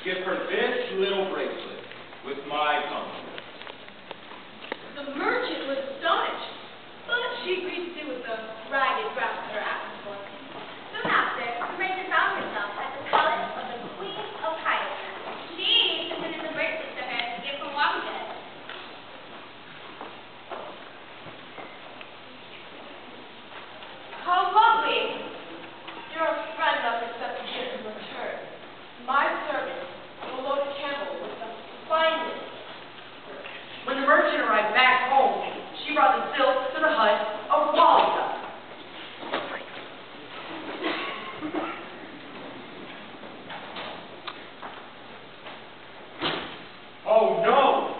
Give her this little bracelet with my compliments. The merchant was astonished, but she agreed to do what the ragged grasshopper asked for. Soon after, the merchant found herself at the palace of the Queen of Hyacinth. She presented the bracelet to her to give from Wali. How lovely! Your friend must accept a gift in return. My servant will load a camel with the finest. When the merchant arrived back home, she brought the silk to the hut of Wali. Oh no!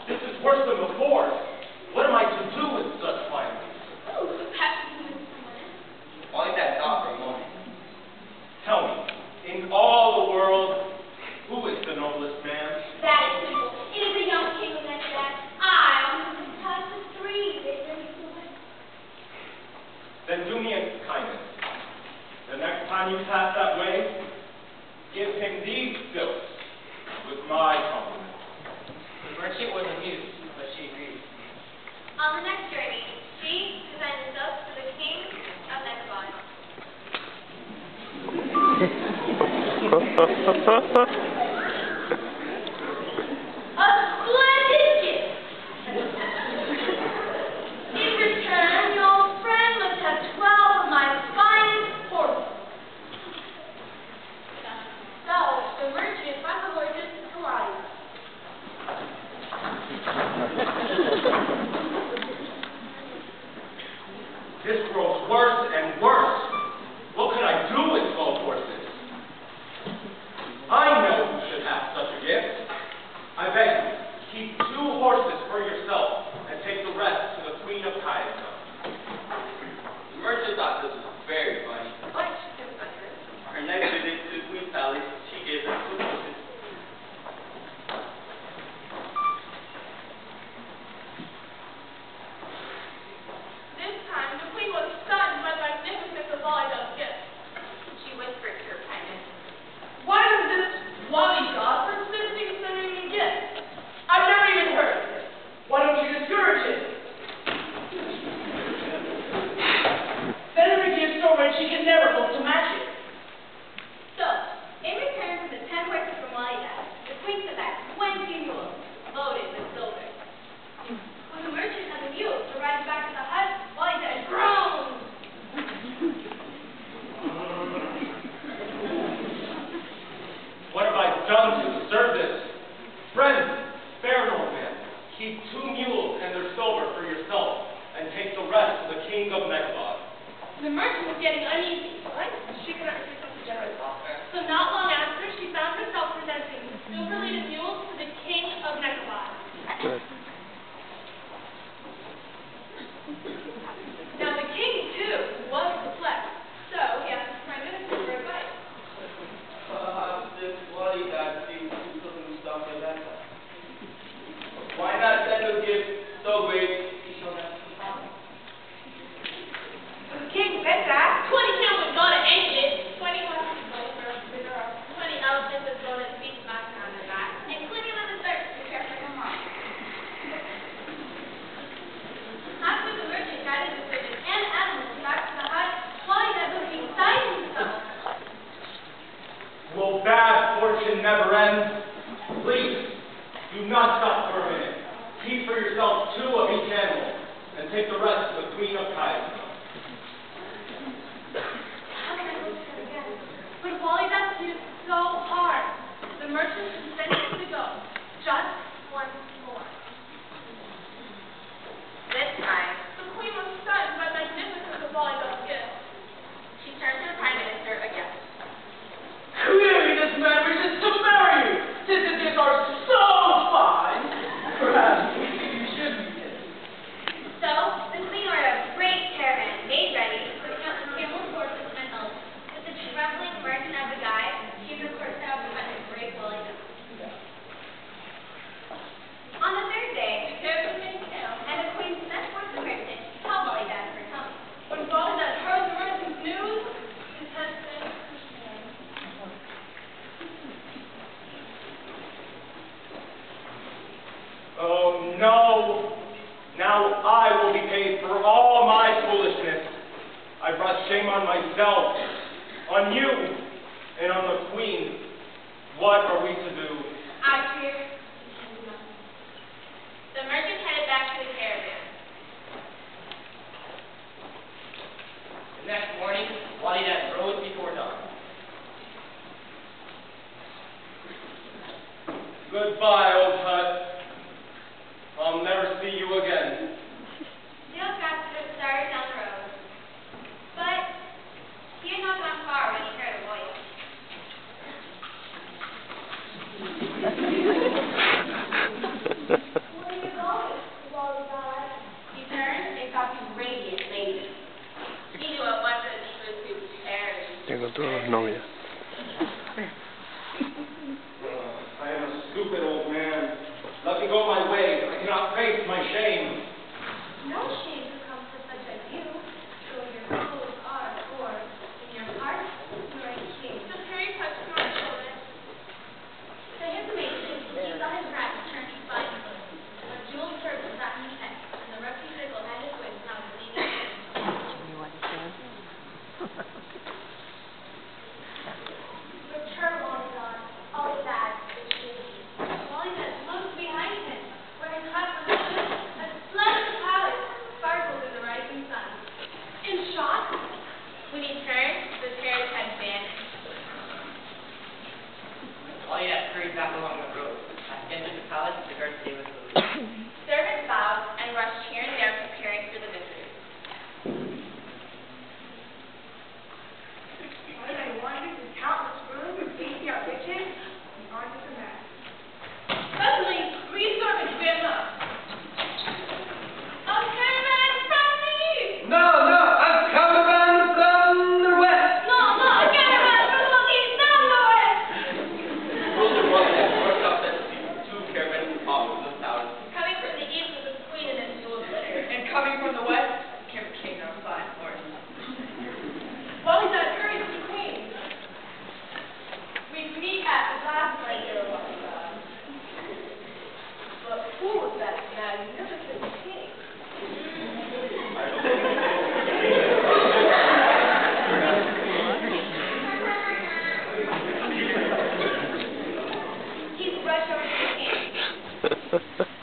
This is worse than before. What am I to do with such finery? Ooh, perhaps you can win someone. Wali that thought for a moment. Tell me, in all the world, who is the noblest man? That is simple. It is a young king of Nektar. I want to touch the three. They bring me to win. Then do me a kindness. The next time you pass that way, give him these silks with my compliments. The merchant was amused, but she agreed. On the next journey, she presented those to the king of Nektar. A splendid gift! In return, your friend must have 12 of my finest horses. So, the merchant brought the horses to Wali. This grows worse and worse. What could I do with 12 horses? I know who should have such a gift. I beg you, keep 2 horses for yourself and take the rest to the Queen of Hyacinth. The merchant thought this was very funny. But she couldn't utter it. Her next visit to the Queen's palace, she gave her 2 horses. This time, the queen was stunned by the magnificence of Wali's gift. She whispered to her prime minister. Why does this Wali god persisting in sending me gifts? I've never even heard of it. Why don't you discourage him? Send her a gift so rich she can never hope to match it. So, in return for the 10 horses from Wali, the queen sent back 20 mules loaded with silver. When the merchant and the mules arrived back at the hut, Wali groaned. What have I done to deserve this? Friend, spare no man. Keep 2 mules and their silver for yourself, and take the rest to the king of Nektar. The merchant was getting uneasy, but she could not refuse such a generous offer. So not long after, she found herself presenting the silver-laden mules to the king of Nektar. Now the king, too, was perplexed, so he asked the prime minister for advice. This Wali that seems to put himself in that. Why not send a gift so great he shall not be found? The king said that 20 camels would go to ancient, 20 horses there are 20 elephants as well as beast mounted on their back, and 20 of the third to prepare for their march. After the merchant guided the servants and animals back to the hut, Wali was beside himself. Will bad fortune never end? Please, do not stop for a minute. Keep for yourself 2 of each animal, and take the rest to the Queen of Hyacinth. How can I go to her again? But Wali did so hard. The merchant consented to go. Just once more. This time, The queen was stunned by the magnificence of Wali's gift. she turned to the prime minister again. Clearly this man wishes to marry you, since his gifts are so fine. Perhaps you should be. So, the queen ordered a great Now I will be paid for all my foolishness. I brought shame on myself, on you, and on the queen. What are we to do? I fear we can do nothing. The merchant headed back to the caravan. The next morning, Wali rose before dawn. Goodbye, old hut. I'll never see you again. Dale started down the road, but he had not gone far when he heard a voice. Where are you going, Wali? He turned and saw two radiant ladies. He knew at once that she was his parents. Tengo todos novias. I am a stupid old man. Let me go my way. I cannot face my shame. No shame could come for such as you, though your clothes are poor, in your heart you are a king. The fairy touched him on the shoulder. To his amazement, he saw his rabbit turn to fine clothes. A jeweled turban sat in his head, and the rusty sickle had his wings now gleaming. Return, Wali God, all is bad, which is he. Wali looked behind him, where his hut was built, a splendid palace sparkled in the rising sun. In shock, when he turned, the parrot had vanished. Wali hurried back along the road. At the end of the palace, the guards stayed with the Servants bowed and rushed here and there, preparing for the visitors. Why I wandered through countless rooms and tasting out riches and onto the mat. Suddenly, three servants ran up. A caravan from the east! No, I'm caravan from the west. No, a caravan from the east and the west! Ruler Wali rushed up and two caravans off to the palace. Coming from the east was the queen in a jeweled litter. And coming from the west came a king on fine horse. Wali said, hurry to the queen. We meet at last, my dear Wali God. But who was that magnificent king? He rushed over to the king.